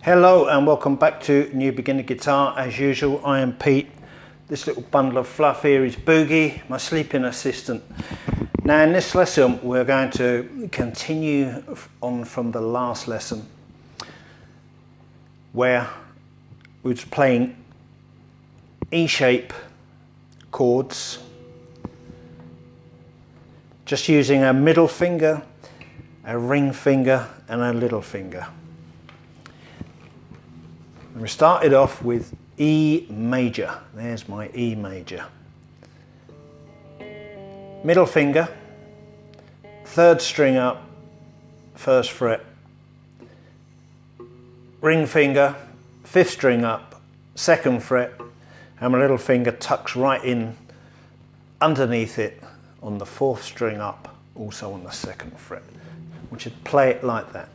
Hello and welcome back to New Beginner Guitar. As usual, I am Pete. This little bundle of fluff here is Boogie, my sleeping assistant. Now in this lesson we're going to continue on from the last lesson where we were playing E-shape chords, just using a middle finger, a ring finger and a little finger. And we started off with E major. There's my E major. Middle finger, third string up, first fret. Ring finger, fifth string up, second fret, and my little finger tucks right in underneath it on the fourth string up, also on the second fret. We should play it like that.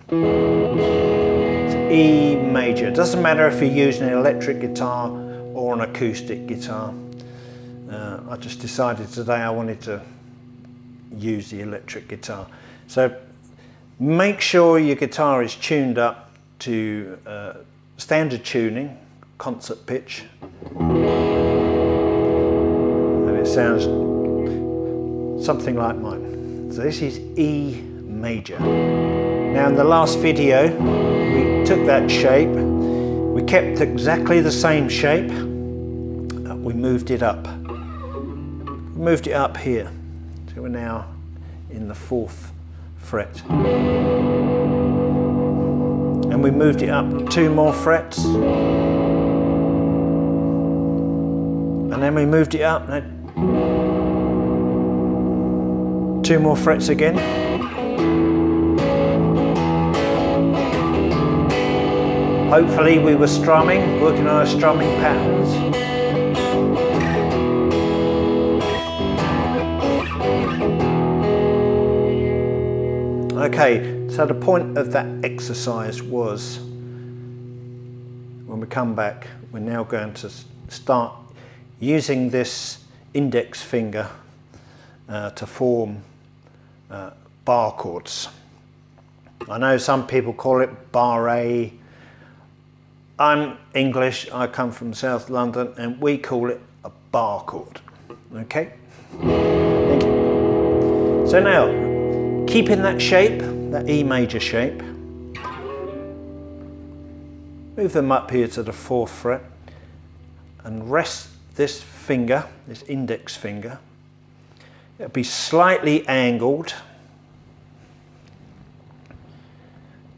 It's E major. It doesn't matter if you're using an electric guitar or an acoustic guitar. I just decided today I wanted to use the electric guitar. So make sure your guitar is tuned up to standard tuning, concert pitch, and it sounds something like mine. So this is E major. Now in the last video we took that shape, we kept exactly the same shape, we moved it up. We moved it up here, so we're now in the fourth fret. And we moved it up 2 more frets. And then we moved it up 2 more frets again. Hopefully we were strumming, working on our strumming patterns. Okay, so the point of that exercise was, when we come back, we're now going to start using this index finger to form bar chords. I know some people call it Barre. I'm English, I come from South London, and we call it a bar chord. Okay? Thank you. So now, keeping that shape, that E major shape, move them up here to the 4th fret and rest this finger, this index finger. It'll be slightly angled.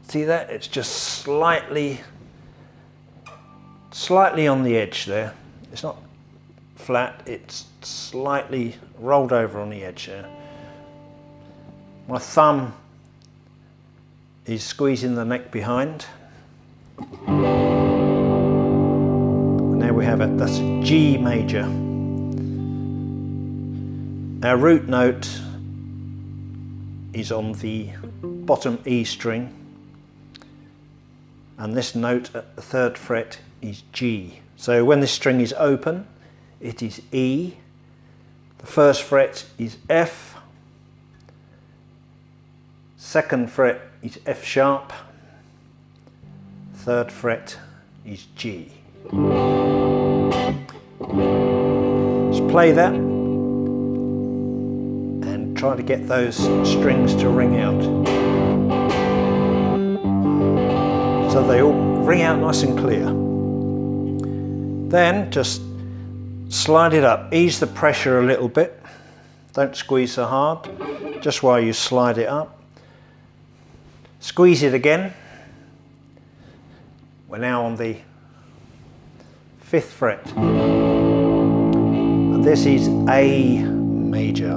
See that? It's just slightly on the edge there. It's not flat, it's slightly rolled over on the edge there. My thumb is squeezing the neck behind. And there we have it, that's G major. Our root note is on the bottom E string, and this note at the 3rd fret is G. So when this string is open, it is E, the 1st fret is F, 2nd fret is F sharp, 3rd fret is G. Let's play that and try to get those strings to ring out. So they all ring out nice and clear. Then just slide it up, ease the pressure a little bit, don't squeeze so hard, just while you slide it up. Squeeze it again. We're now on the 5th fret, and this is A major.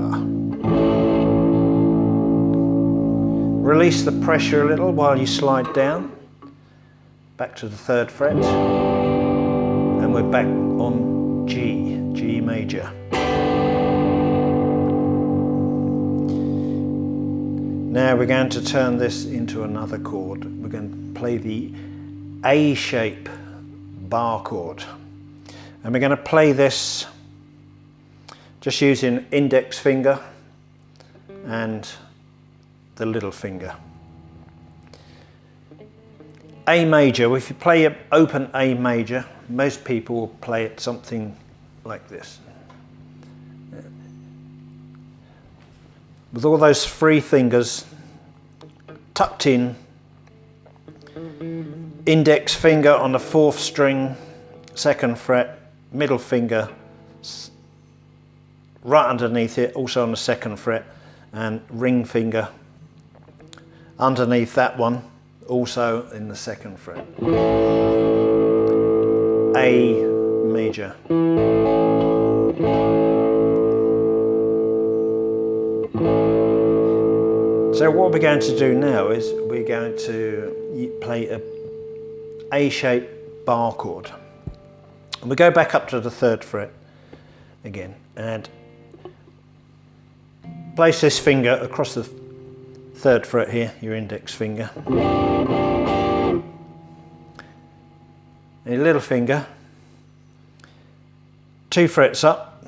Release the pressure a little while you slide down, back to the 3rd fret. And we're back on G, G major. Now we're going to turn this into another chord. We're going to play the A shape bar chord. And we're going to play this just using index finger and the little finger. A major, if you play an open A major, most people will play it something like this. With all those three fingers tucked in, index finger on the 4th string, 2nd fret, middle finger right underneath it, also on the 2nd fret, and ring finger underneath that one, also in the 2nd fret. A major. So what we're going to do now is we're going to play a A-shaped bar chord. And we go back up to the 3rd fret again and place this finger across the 3rd fret here, your index finger. And your little finger, 2 frets up.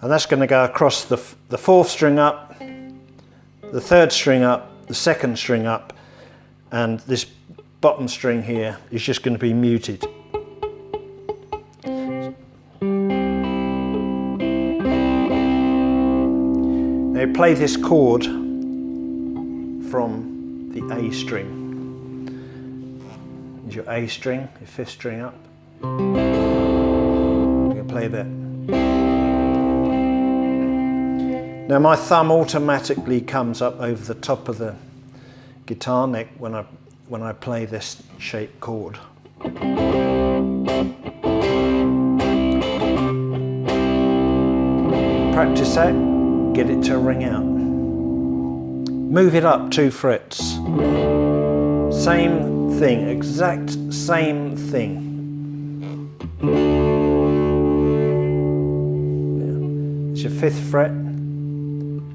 And that's going to go across the 4th string up, the 3rd string up, the 2nd string up, and this bottom string here is just going to be muted. Now you play this chord from the A string. There's your A string, your 5th string up. You can play that. Now my thumb automatically comes up over the top of the guitar neck when I play this shaped chord. Practice that, get it to ring out. Move it up 2 frets. Same thing, exact same thing. It's your 5th fret.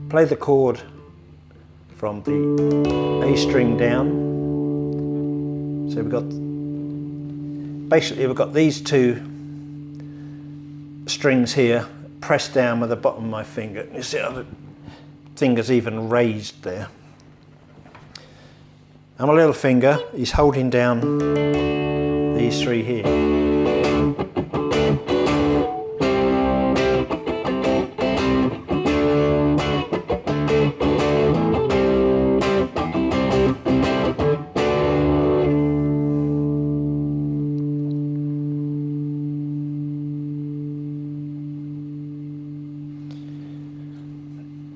Play the chord from the A string down. So we've got these 2 strings here pressed down with the bottom of my finger. You see how the finger's even raised there. And my little finger is holding down these 3 here.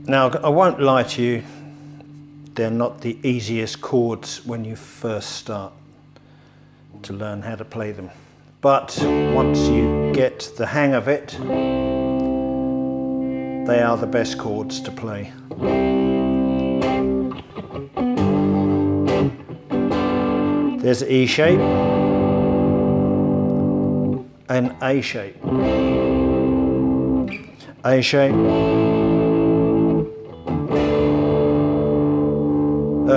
Now, I won't lie to you, they're not the easiest chords when you first start to learn how to play them. But once you get the hang of it, they are the best chords to play. There's E shape and A shape. A shape.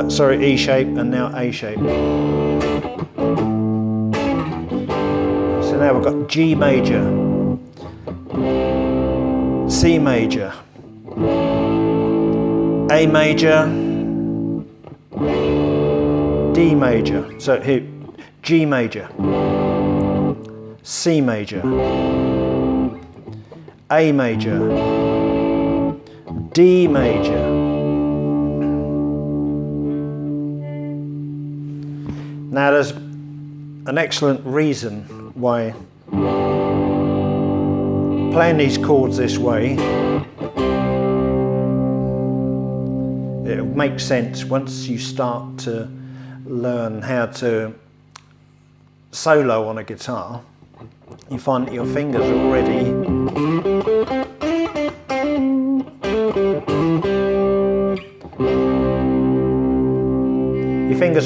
Sorry, E shape and now A shape. So now we've got G major, C major, A major, D major. So here, G major, C major, A major, D major. Now there's an excellent reason why playing these chords this way, it makes sense once you start to learn how to solo on a guitar. You find that your fingers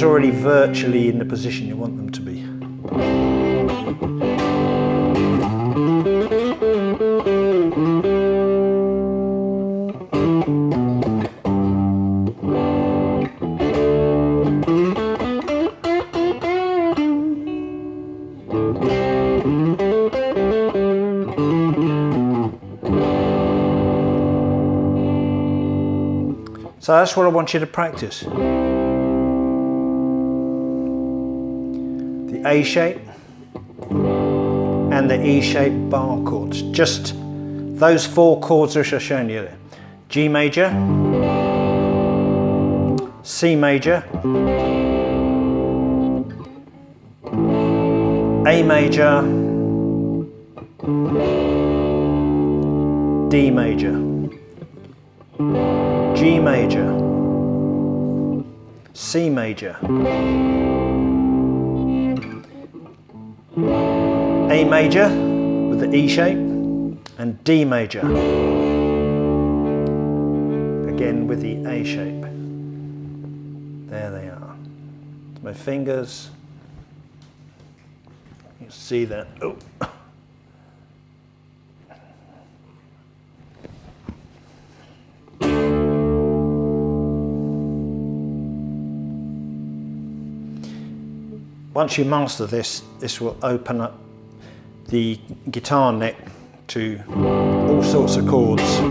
are already virtually in the position you want them to be. So that's what I want you to practice. the A shape, and the E shape bar chords. Just those 4 chords which I've shown you there. G major, C major, A major, D major, G major, C major, A major with the E shape, and D major, again with the A shape. There they are. My fingers, you see that. Oh. Once you master this, this will open up the guitar neck to all sorts of chords.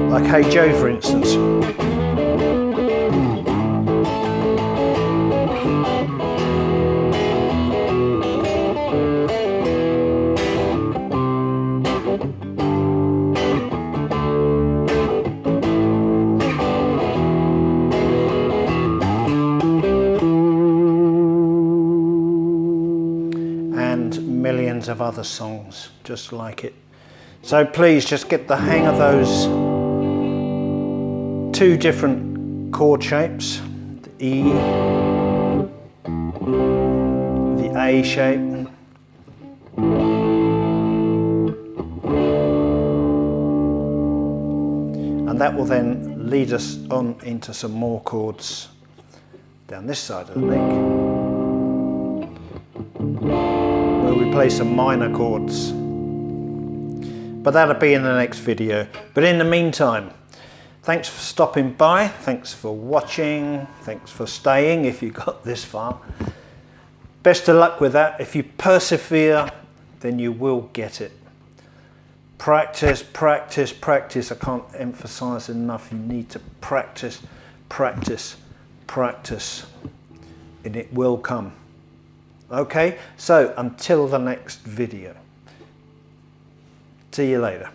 Like Hey Joe, for instance. And millions of other songs just like it. So please just get the hang of those 2 different chord shapes, the E, the A shape, and that will then lead us on into some more chords down this side of the neck, where we play some minor chords, but that'll be in the next video. But in the meantime, thanks for stopping by, thanks for watching, thanks for staying if you got this far. Best of luck with that. If you persevere, then you will get it. Practice, practice, practice. I can't emphasize enough. You need to practice, practice, practice, and it will come. Okay, so until the next video. See you later.